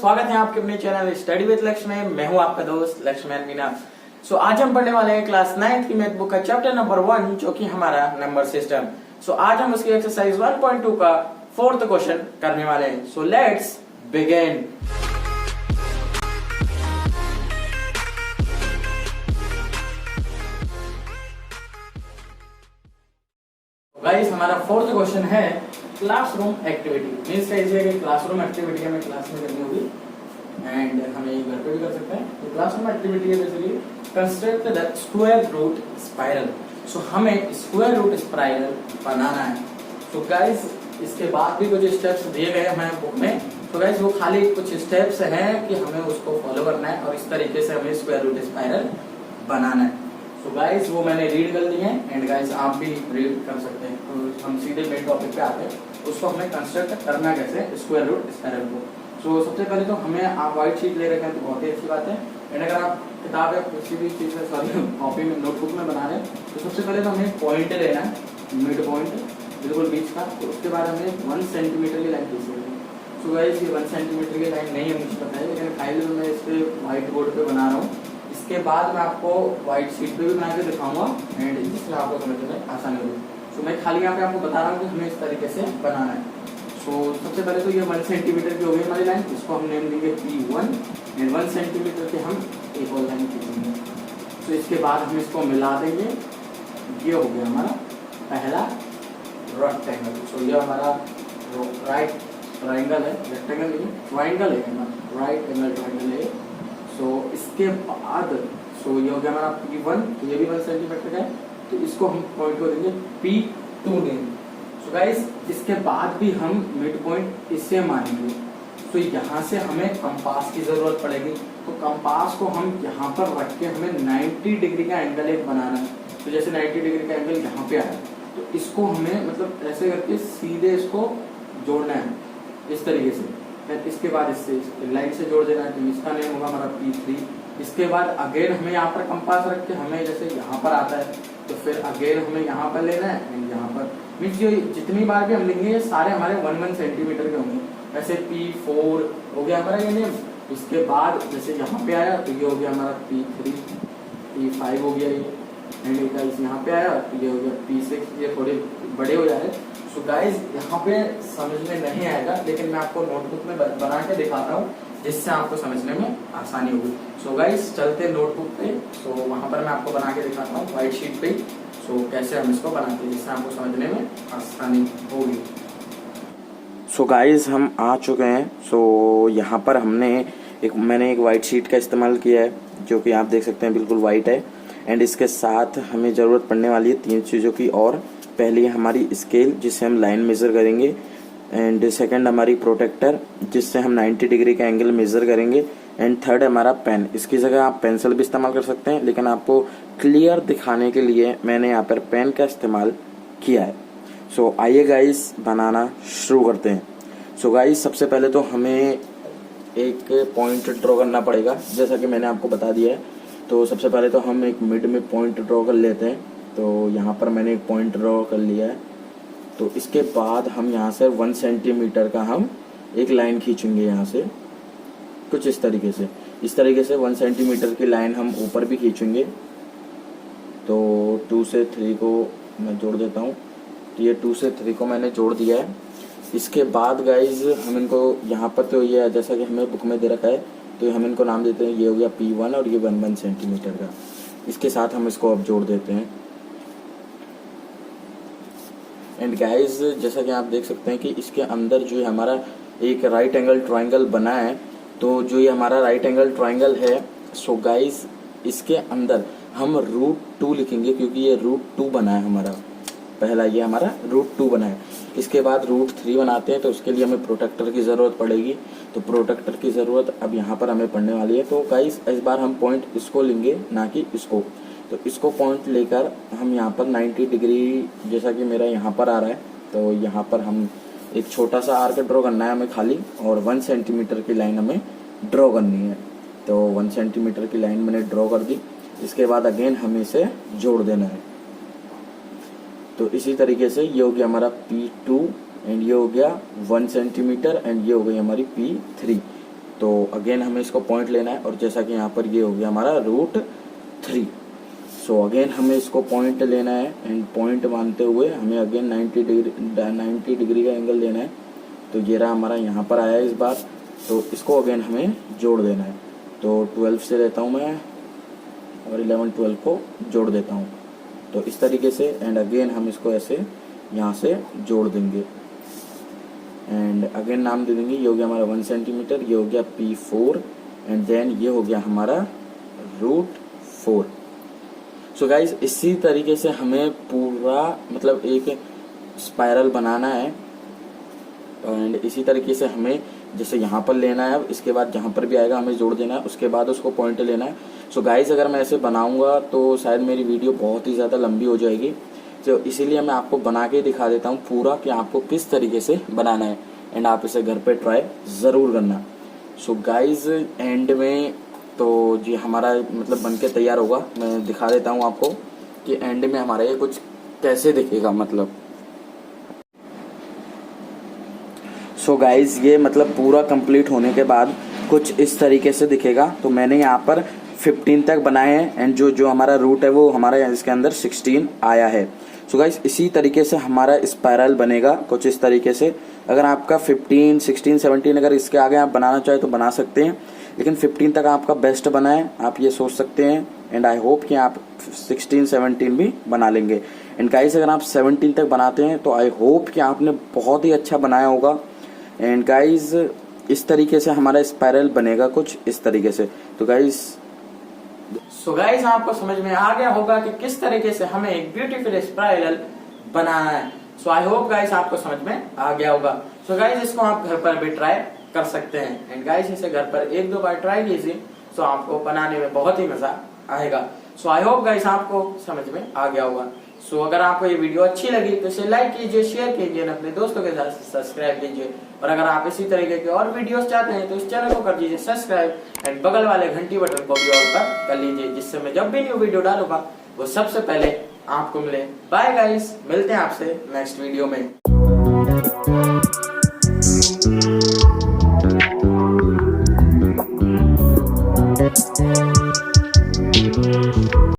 स्वागत है आपके अपने चैनल स्टडी विद लक्ष्य में। मैं हूं आपका दोस्त लक्ष्मण मीना। आज हम पढ़ने वाले हैं क्लास 9 की मैथ बुक का चैप्टर नंबर 1 जो कि हमारा नंबर सिस्टम। आज हम उसकी एक्सरसाइज 1.2 का 4th क्वेश्चन करने वाले हैं। So let's begin. गाइस हमारा 4th क्वेश्चन है क्लासरूम एक्टिविटी। मीन्स कैसे है कि क्लासरूम एक्टिविटी हमें क्लास में करनी होगी एंड हमें घर पे भी कर सकते हैं। तो क्लासरूम एक्टिविटी है basically construct the square root spiral. हमें स्क्वायर रूट स्पाइरल बनाना है। गाइस इसके बाद भी कुछ स्टेप्स दिए गए हैं बुक में। गाइस वो खाली कुछ स्टेप्स हैं कि हमें उसको फॉलो करना है और इस तरीके से हमें स्क्वायर रूट स्पाइरल बनाना है। गाइस वो मैंने रीड कर लिए हैं एंड गाइस आप भी रीड कर सकते हैं। तो हम सीधे मेन टॉपिक पे आते हैं, उसको हमें कंस्ट्रक्ट करना कैसे स्क्वायर रूट स्पाइरल को। सबसे पहले तो हमें आप व्हाइट शीट ले रखे हैं तो बहुत ही अच्छी बात है। एंड अगर आप किताब या किसी भी चीज में कॉपी में नोटबुक में बना रहे हैं तो सबसे पहले तो हमें पॉइंट लेना है, मिड पॉइंट बिल्कुल बीच का। तो उसके बाद हमें 1 सेंटीमीटर की लाइन खींचनी है। गाइस ये 1 सेंटीमीटर की लाइन नहीं है मुझे पता है, लेकिन फाइनली मैं इस पे व्हाइट बोर्ड पे बना रहा हूँ। इसके बाद मैं आपको व्हाइट शीट पे भी बना के दिखाऊंगा एंड जिससे आपको समझने में आसानी होगी। मैं खाली यहाँ पे आपको बता रहा हूँ कि हमें इस तरीके से बनाना है। सबसे पहले तो ये 1 सेंटीमीटर की हो गई हमारी लाइन, इसको हम नेम देंगे P1 एंड 1 सेंटीमीटर के हम एक और लाइन खींचेंगे। इसके बाद हम इसको मिला देंगे। ये हो गया हमारा पहला रेक्टेंगल। ये हमारा राइट ट्राइंगल है, रेक्टेंगल नहीं ट्राइंगल है, राइट एंगल ट्राइंगल है। इसके बाद ये हो गया हमारा P1, तो ये भी 1 सेंटीमीटर का है, तो इसको हम पॉइंट को देंगे P2 देंगे। गाइस इसके बाद भी हम मिड पॉइंट इससे मानेंगे। यहाँ से हमें कंपास की जरूरत पड़ेगी। तो कंपास को हम यहाँ पर रख के हमें 90 डिग्री का एंगल एक बनाना है। तो जैसे 90 डिग्री का एंगल यहाँ पे आया तो इसको हमें मतलब ऐसे करके सीधे इसको जोड़ना है इस तरीके से। इसके बाद इससे लाइन से जोड़ देना है, तो इसका नेम होगा हमारा P3। इसके बाद अगेन हमें यहाँ पर कंपास रख के हमें जैसे यहाँ पर आता है तो फिर अगेन हमें यहाँ पर लेना है एंड यहाँ पर मीन्स जो जितनी बार भी हम लेंगे ये सारे हमारे 1 सेंटीमीटर के होंगे। वैसे P4 हो गया हमारा ये नेम। इसके बाद जैसे यहाँ पे आया तो ये हो गया हमारा P3, P5 हो गया ये एंड यहाँ पे आया तो ये हो गया P6। ये थोड़े बड़े हो जा रहे हैं। गाइस यहाँ पे समझ में नहीं आएगा, लेकिन मैं आपको नोटबुक में बना के दिखाता हूँ जिससे आपको समझने में आसानी होगी। गाइस चलते नोटबुक पे। वहाँ पर मैं आपको बना के दिखाता हूँ व्हाइट शीट पे। कैसे हम इसको बनाते हैं जिससे आपको समझने में आसानी होगी। गाइस हम आ चुके हैं। यहाँ पर मैंने एक व्हाइट शीट का इस्तेमाल किया है जो कि आप देख सकते हैं बिल्कुल व्हाइट है। एंड इसके साथ हमें ज़रूरत पड़ने वाली है 3 चीज़ों की। और पहली है हमारी स्केल जिससे हम लाइन मेज़र करेंगे एंड सेकंड हमारी प्रोटेक्टर जिससे हम 90 डिग्री का एंगल मेज़र करेंगे एंड थर्ड हमारा पेन। इसकी जगह आप पेंसिल भी इस्तेमाल कर सकते हैं, लेकिन आपको क्लियर दिखाने के लिए मैंने यहाँ पर पेन का इस्तेमाल किया है। आइए गाइस बनाना शुरू करते हैं। गाइस सबसे पहले तो हमें एक पॉइंट ड्रॉ करना पड़ेगा जैसा कि मैंने आपको बता दिया है। तो सबसे पहले तो हम एक मिड में पॉइंट ड्रॉ कर लेते हैं। तो यहाँ पर मैंने एक पॉइंट ड्रॉ कर लिया है। तो इसके बाद हम यहाँ से 1 सेंटीमीटर का हम एक लाइन खींचेंगे यहाँ से कुछ इस तरीके से 1 सेंटीमीटर की लाइन हम ऊपर भी खींचेंगे। तो 2 से 3 को मैं जोड़ देता हूँ। तो ये 2 से 3 को मैंने जोड़ दिया है। इसके बाद गाइज हम इनको यहाँ पर तो ये जैसा कि हमें बुक में दे रखा है तो हम इनको नाम देते हैं। ये हो गया P1 और ये 1 सेंटीमीटर का। इसके साथ हम इसको अब जोड़ देते हैं। एंड गाइज जैसा कि आप देख सकते हैं कि इसके अंदर जो हमारा एक राइट एंगल ट्रायंगल बना है, तो जो ये हमारा राइट एंगल ट्रायंगल है गाइज इसके अंदर हम √2 लिखेंगे क्योंकि ये √2 बना है हमारा। पहला ये हमारा √2 बना है। इसके बाद √3 बनाते हैं तो उसके लिए हमें प्रोटेक्टर की ज़रूरत पड़ेगी। तो प्रोटेक्टर की ज़रूरत अब यहाँ पर हमें पड़ने वाली है। तो गाइस इस बार हम पॉइंट इसको लेंगे ना कि इसको। तो इसको पॉइंट लेकर हम यहाँ पर 90 डिग्री जैसा कि मेरा यहाँ पर आ रहा है तो यहाँ पर हम एक छोटा सा आर्क ड्रॉ करना है हमें खाली, और 1 सेंटीमीटर की लाइन हमें ड्रॉ करनी है। तो 1 सेंटीमीटर की लाइन मैंने ड्रॉ कर दी। इसके बाद अगेन हमें इसे जोड़ देना है। तो इसी तरीके से ये हो गया हमारा P2 एंड ये हो गया 1 सेंटीमीटर एंड ये हो गई हमारी P3। तो अगेन हमें इसको पॉइंट लेना है, और जैसा कि यहाँ पर ये हो गया हमारा √3। सो अगेन हमें इसको पॉइंट लेना है, एंड पॉइंट मानते हुए हमें अगेन 90 डिग्री का एंगल लेना है। तो ये रहा हमारा, यहाँ पर आया इस बार, तो इसको अगेन हमें जोड़ देना है। तो 12 से लेता हूँ मैं, और 11 12 को जोड़ देता हूँ, तो इस तरीके से। एंड अगेन हम इसको ऐसे यहाँ से जोड़ देंगे, एंड अगेन नाम दे देंगे। ये हो गया हमारा 1 सेंटीमीटर, ये हो गया P4, एंड देन ये हो गया हमारा √4। सो गाइज इसी तरीके से हमें पूरा मतलब एक स्पाइरल बनाना है, एंड इसी तरीके से हमें जैसे यहाँ पर लेना है, इसके बाद जहाँ पर भी आएगा हमें जोड़ देना है, उसके बाद उसको पॉइंट लेना है। सो गाइज अगर मैं ऐसे बनाऊंगा तो शायद मेरी वीडियो बहुत ही ज़्यादा लंबी हो जाएगी, तो इसीलिए मैं आपको बना के दिखा देता हूँ पूरा कि आपको किस तरीके से बनाना है, एंड आप इसे घर पे ट्राई ज़रूर करना। सो गाइज एंड में तो जी हमारा मतलब बन के तैयार होगा। मैं दिखा देता हूँ आपको कि एंड में हमारा ये कुछ कैसे दिखेगा मतलब। सो गाइज ये मतलब पूरा कंप्लीट होने के बाद कुछ इस तरीके से दिखेगा। तो मैंने यहाँ पर 15 तक बनाए हैं, एंड जो हमारा रूट है वो हमारा इसके अंदर 16 आया है। सो गाइज इसी तरीके से हमारा स्पाइरल बनेगा कुछ इस तरीके से। अगर आपका 15, 16, 17 अगर इसके आगे आप बनाना चाहे तो बना सकते हैं, लेकिन 15 तक आपका बेस्ट बना है, आप ये सोच सकते हैं। एंड आई होप कि आप 16, 17 भी बना लेंगे। एंड गाइज अगर आप 17 तक बनाते हैं तो आई होप कि आपने बहुत ही अच्छा बनाया होगा। एंड गाइज इस तरीके से हमारा स्पाइरल बनेगा कुछ इस तरीके से। तो गाइज आपको समझ में आ गया होगा कि किस तरीके से हमें एक ब्यूटीफुल स्पाइरल बनाना है। सो आई होप गाइस आपको समझ में आ गया होगा। सो गाइस इसको आप घर पर भी ट्राई कर सकते हैं, एंड गाइस इसे घर पर 1-2 बार ट्राई कीजिए, सो आपको बनाने में बहुत ही मजा आएगा। सो आई होप गाइस आपको समझ में आ गया होगा। सो अगर आपको ये वीडियो अच्छी लगी तो इसे लाइक कीजिए, शेयर कीजिए, अपने दोस्तों के साथ सब्सक्राइब कीजिए, और अगर आप इसी तरीके के और वीडियोस चाहते हैं तो इस चैनल को कर दीजिए सब्सक्राइब, एंड बगल वाले घंटी बटन को भी ऑल पर कर लीजिए, जिससे मैं जब भी न्यू वीडियो डालूंगा वो सबसे पहले आपको मिले। बाय गाइस, मिलते हैं आपसे नेक्स्ट वीडियो में।